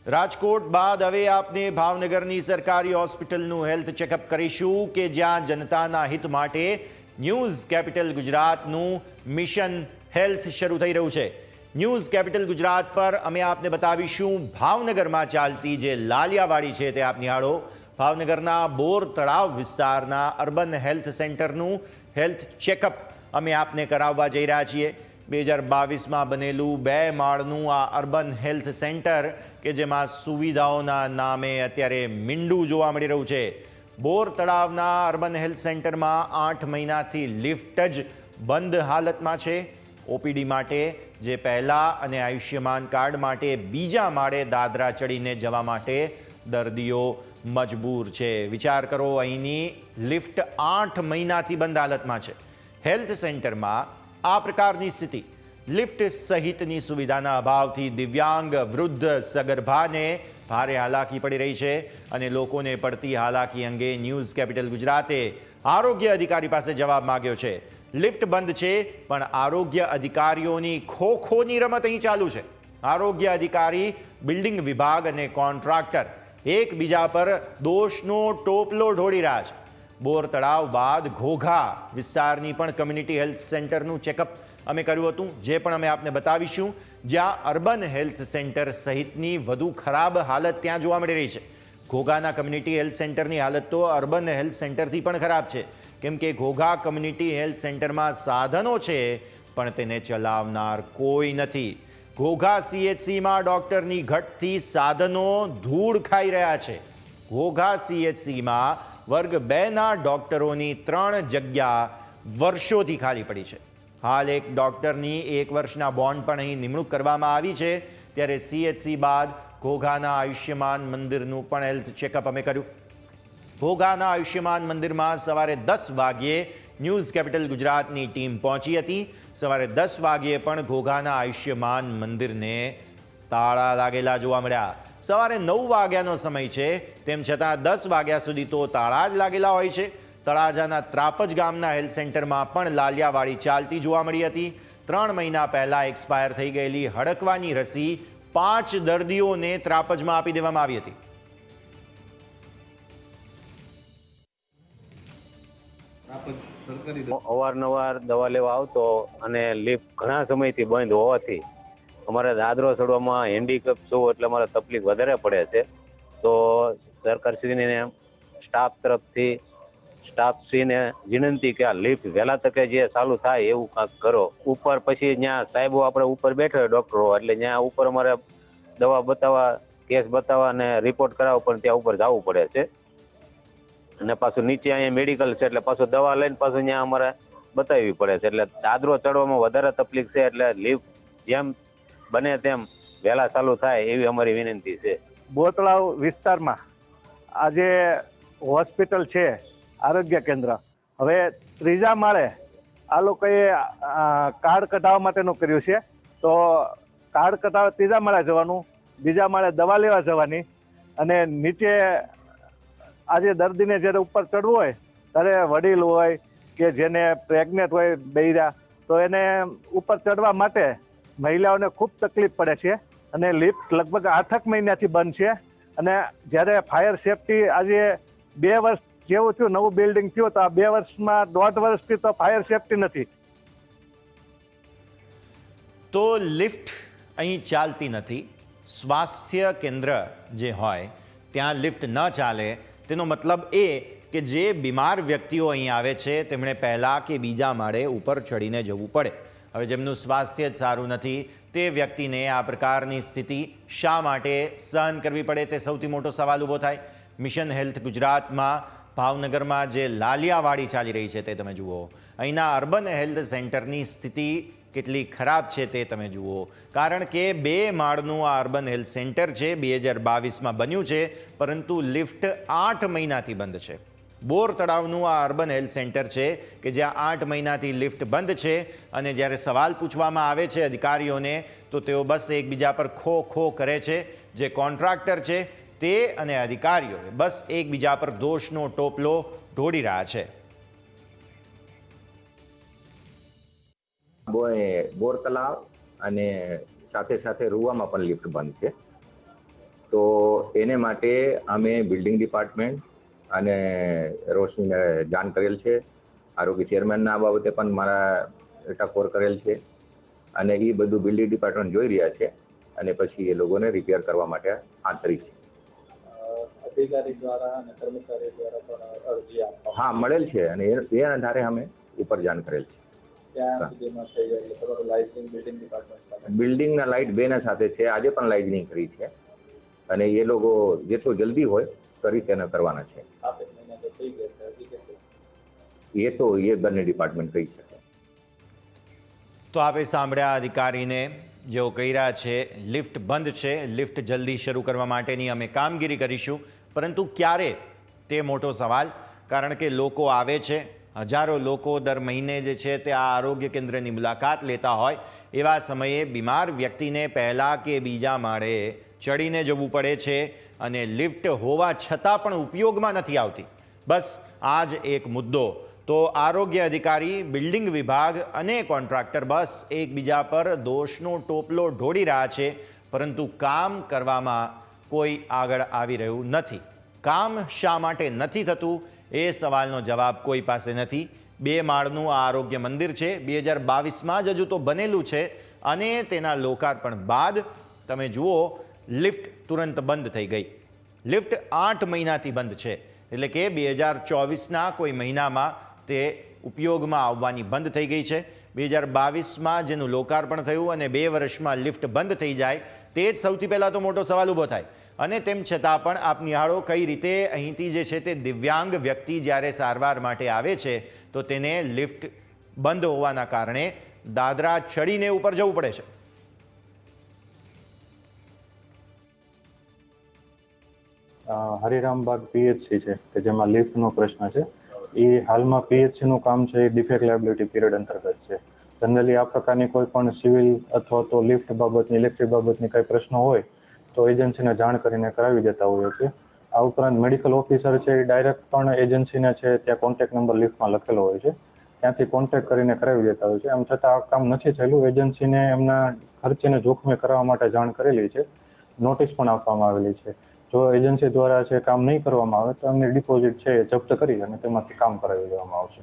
રાજકોટ બાદ હવે આપને ભાવનગરની સરકારી હોસ્પિટલનું હેલ્થ ચેકઅપ કરીશું કે જ્યાં જનતાના હિત માટે ન્યૂઝ કેપિટલ ગુજરાતનું મિશન હેલ્થ શરૂ થઈ રહ્યું છે। ન્યૂઝ કેપિટલ ગુજરાત પર અમે આપને બતાવીશું ભાવનગરમાં ચાલતી જે લાલિયાવાડી છે તે આપ નિહાળો। ભાવનગરના બોર તળાવ વિસ્તારના અર્બન હેલ્થ સેન્ટરનું હેલ્થ ચેકઅપ અમે આપને કરાવવા જઈ રહ્યા છીએ। 2022માં બનેલું 2 માળનું આ અર્બન હેલ્થ સેન્ટર કે જેમાં સુવિધાઓના નામે અત્યારે મીંડું જોવા મળી રહ્યું છે। બોર તળાવના અર્બન હેલ્થ સેન્ટરમાં 8 મહિનાથી લિફ્ટ જ બંધ હાલતમાં છે। ઓપીડી માટે જે પહેલા અને આયુષ્યમાન કાર્ડ માટે બીજા માળે દાદરા ચડીને જવા માટે દર્દીઓ મજબૂર છે। વિચાર કરો, અહીંની લિફ્ટ 8 મહિનાથી બંધ હાલતમાં છે। હેલ્થ સેન્ટરમાં આ પ્રકારની સ્થિતિ, લિફ્ટ સહિતની સુવિધાના અભાવથી દિવ્યાંગ, વૃદ્ધ, સગર્ભાને ભારે હાલાકી પડી રહી છે અને લોકોને પડતી હાલાકી અંગે ન્યૂઝ કેપિટલ ગુજરાતે આરોગ્ય અધિકારી પાસે જવાબ માંગ્યો છે। લિફ્ટ બંધ છે પણ આરોગ્ય અધિકારીઓની ખોખોની રમત અહીં ચાલુ છે। આરોગ્ય અધિકારી, બિલ્ડિંગ વિભાગ અને કોન્ટ્રાક્ટર એકબીજા પર દોષનો ટોપલો ઢોળી રહ્યા છે। બોર તળાવ બાદ ઘોઘા વિસ્તારની પણ કમ્યુનિટી હેલ્થ સેન્ટરનું ચેકઅપ અમે કર્યું હતું, જે પણ અમે આપને બતાવીશું, જ્યાં અર્બન હેલ્થ સેન્ટર સહિતની વધુ ખરાબ હાલત ત્યાં જોવા મળી રહી છે। ઘોઘાના કમ્યુનિટી હેલ્થ સેન્ટરની હાલત તો અર્બન હેલ્થ સેન્ટરથી પણ ખરાબ છે, કેમ કે ઘોઘા કમ્યુનિટી હેલ્થ સેન્ટરમાં સાધનો છે પણ તેને ચલાવનાર કોઈ નથી। ઘોઘા CHCમાં ડોક્ટરની ઘટથી સાધનો ધૂળ ખાઈ રહ્યા છે। ઘોઘા CHCમાં વર્ગ 2ના ડોક્ટરોની 3 જગ્યા વર્ષોથી ખાલી પડી છે। હાલ એક ડોક્ટરની 1 વર્ષના બોન્ડ પણ અહીં નિમણૂક કરવામાં આવી છે। ત્યારે CHC બાદ ઘોઘાના આયુષ્યમાન મંદિરનું પણ હેલ્થ ચેકઅપ અમે કર્યું। ઘોઘાના આયુષ્યમાન મંદિરમાં સવારે 10 વાગ્યે ન્યૂઝ કેપિટલ ગુજરાતની ટીમ પહોંચી હતી। સવારે 10 વાગ્યે પણ ઘોઘાના આયુષ્યમાન મંદિરને તાળા લાગેલા જોવા મળ્યા। સવારે 9 વાગ્યાનો સમય છે, તેમ છતાં 10 વાગ્યા સુધી તો તાળા જ લાગેલા હોય છે। તળાજાના ત્રાપજ ગામના હેલ્થ સેન્ટરમાં પણ લાલિયાવાડી ચાલતી જોવા મળી હતી। 3 મહિના પહેલા એક્સપાયર થઈ ગયેલી હડકવાની રસી 5 દર્દીઓને ત્રાપજમાં આપી દેવામાં આવી હતી। અવારનવાર દવા લેવા આવતો અને લિફ્ટ ઘણા સમયથી બંધ હોવાથી અમારે દાદરો ચડવામાં હેન્ડીકેપ છું એટલે અમારે તકલીફ વધારે પડે છે। તો સરકારશ્રીને સ્ટાફશ્રીને વિનંતી કે આ લિફ્ટ વહેલા તકે જે ચાલુ થાય એવું કાંઈક કરો। ઉપર પછી ત્યાં સાહેબો આપણે ઉપર બેઠા ડોક્ટરો, એટલે ત્યાં ઉપર અમારે દવા બતાવવા, કેસ બતાવવા અને રિપોર્ટ કરાવવા પણ ત્યાં ઉપર જવું પડે છે। અને પાછું નીચે અહીંયા મેડિકલ છે એટલે પાછું દવા લઈને પાછું ત્યાં અમારે બતાવવી પડે છે। એટલે દાદરો ચડવામાં વધારે તકલીફ છે, એટલે લિફ્ટ જેમ બને તેમ વહેલા ચાલુ થાય એવી અમારી વિનંતી છે। બોરતળાવ વિસ્તારમાં આજે હોસ્પિટલ છે, આરોગ્ય કેન્દ્ર, હવે 3જા માળે આ લોકોએ કાર્ડ કઢાવવા માટેનું કર્યું છે। તો કાર્ડ કઢાવવા 3જા માળે જવાનું, 2જા માળે દવા લેવા જવાની અને નીચે આજે દર્દીને જ્યારે ઉપર ચડવું હોય ત્યારે વડીલ હોય કે જેને પ્રેગ્નેન્ટ હોય બૈરા, તો એને ઉપર ચડવા માટે મહિલાઓને ખૂબ તકલીફ પડે છે અને લિફ્ટ લગભગ 8 મહિનાથી બંધ છે। અને જ્યારે ફાયર સેફટી આજે 2 વર્ષ જેવું થયું, નવું બિલ્ડિંગ થયું, તો આ 2 વર્ષમાં 1.5 વર્ષથી તો ફાયર સેફટી નથી। તો લિફ્ટ અહીં ચાલતી નથી। સ્વાસ્થ્ય કેન્દ્ર જે હોય ત્યાં લિફ્ટ ન ચાલે તેનો મતલબ એ કે જે બીમાર વ્યક્તિઓ અહીં આવે છે તેમણે પહેલા કે બીજા માળે ઉપર ચડીને જવું પડે। હવે જેમનું સ્વાસ્થ્ય જ સારું નથી તે વ્યક્તિને આ પ્રકારની સ્થિતિ શા માટે સહન કરવી પડે તે સૌથી મોટો સવાલ ઊભો થાય। મિશન હેલ્થ ગુજરાતમાં ભાવનગરમાં જે લાલિયાવાડી ચાલી રહી છે તે તમે જુઓ। અહીંના અર્બન હેલ્થ સેન્ટરની સ્થિતિ કેટલી ખરાબ છે તે તમે જુઓ, કારણ કે 2 માળનું આ અર્બન હેલ્થ સેન્ટર છે, 2022માં બન્યું છે, પરંતુ લિફ્ટ 8 મહિનાથી બંધ છે। બોર તળાવનું આ અર્બન હેલ્થ સેન્ટર છે કે જ્યાં 8 મહિનાથી લિફ્ટ બંધ છે અને જ્યારે સવાલ પૂછવામાં આવે છે અધિકારીઓને તો તેઓ બસ એકબીજા પર ખો કરે છે। જે કોન્ટ્રાક્ટર છે તે અને અધિકારીઓ બસ એકબીજા પર દોષનો ટોપલો ઢોળી રહ્યા છે। બોર તળાવ અને સાથે સાથે રૂવામાં પણ લિફ્ટ બંધ છે। તો એને માટે અમે બિલ્ડિંગ ડિપાર્ટમેન્ટ અને રોશનીને જાણ કરેલ છે. આરોગ્ય ચેરમેનના આ બાબતે પણ મારા ટકોર કરેલ છે અને એ બધું બિલ્ડિંગ ડિપાર્ટમેન્ટ જોઈ રહ્યા છે અને પછી એ લોકોને રિપેર કરવા માટે હાથ ધરી છે. અધિકારી દ્વારા અને કર્મચારી દ્વારા પણ અરજી આપવામાં હા, મળેલ છે અને એ આધારે અમે ઉપર જાણ કરેલ છે. ત્યાં સુધીમાં થઈ જાય એટલે તમારું લાઇટિંગ બિલ્ડિંગ ડિપાર્ટમેન્ટ બિલ્ડિંગના લાઇટ બેના સાથે છે. આજે પણ લાઇટનિંગ કરી છે અને એ લોકો જેટલું જલ્દી હોય કરી તેને કરવાના છે. આપ એક મહિના તો થઈ ગયા છે, હજી કેટલું? એ તો એ બંને ડિપાર્ટમેન્ટ કહી શકે. તો આપે સાંભળ્યા અધિકારીને, જેઓ કહી રહ્યા છે લિફ્ટ બંધ છે, લિફ્ટ જલ્દી શરૂ કરવા માટેની અમે કામગીરી કરીશું. પરંતુ ક્યારે, તે મોટો સવાલ. કારણ કે લોકો આવે છે, હજારો લોકો દર મહિને જે છે તે આ આરોગ્ય કેન્દ્રની મુલાકાત લેતા હોય. એવા સમયે બીમાર વ્યક્તિને પહેલાં કે બીજા માળે ચડીને જવું પડે છે અને લિફ્ટ હોવા છતાં પણ ઉપયોગમાં નથી આવતી. બસ આ જ એક મુદ્દો. તો આરોગ્ય અધિકારી, બિલ્ડિંગ વિભાગ અને કોન્ટ્રાક્ટર બસ એકબીજા પર દોષનો ટોપલો ઢોળી રહ્યા છે, પરંતુ કામ કરવામાં કોઈ આગળ આવી રહ્યું નથી. કામ શા માટે નથી થતું એ સવાલનો જવાબ કોઈ પાસે નથી. 2 માળનું આ આરોગ્ય મંદિર છે, 2022માં જ હજુ તો બનેલું છે અને તેના લોકાર્પણ બાદ તમે જુઓ લિફ્ટ તુરંત બંધ થઈ ગઈ. લિફ્ટ 8 મહિનાથી બંધ છે, એટલે કે 2024ના કોઈ મહિનામાં તે ઉપયોગમાં આવવાની બંધ થઈ ગઈ છે. 2022માં જેનું લોકાર્પણ થયું અને 2 વર્ષમાં લિફ્ટ બંધ થઈ જાય, તે જ સૌથી પહેલાં તો મોટો સવાલ ઊભો થાય. અને તેમ છતાં પણ આપ નિહાળો કઈ રીતે અહીંથી જે છે તે દિવ્યાંગ વ્યક્તિ જ્યારે સારવાર માટે આવે છે તો તેને લિફ્ટ બંધ હોવાના કારણે દાદરા ચડીને ઉપર જવું પડે છે. હરિરામબાગ પીએચસી છે કે જેમાં લિફ્ટનો પ્રશ્ન છે. એ હાલમાં પીએચસી નું કામ છે એ ડિફેક્ટ લાયબિલિટી પીરિયડ અંતર્ગત છે. જનરલી આ પ્રકારની કોઈ પણ સિવિલ અથવા તો લિફ્ટ બાબતની, ઇલેક્ટ્રિક બાબતની કઈ પ્રશ્નો હોય તો એજન્સીને જાણ કરીને કરાવી દેતા હોઈએ છીએ. આ ઉપરાંત મેડિકલ ઓફિસર છે એ ડાયરેક્ટ પણ એજન્સીને છે ત્યાં કોન્ટેક્ટ નંબર લિફ્ટમાં લખેલો હોય છે, ત્યાંથી કોન્ટેક્ટ કરીને કરાવી દેતા હોય છે. આમ છતાં આ કામ નથી થયેલું. એજન્સીને એમના ખર્ચને જોખમે કરવા માટે જાણ કરેલી છે, નોટિસ પણ આપવામાં આવેલી છે. જો એજન્સી દ્વારા છે કામ નહીં કરવામાં આવે તો એમની ડિપોઝિટ છે એ જપ્ત કરી અને તેમાંથી કામ કરાવી દેવામાં આવશે.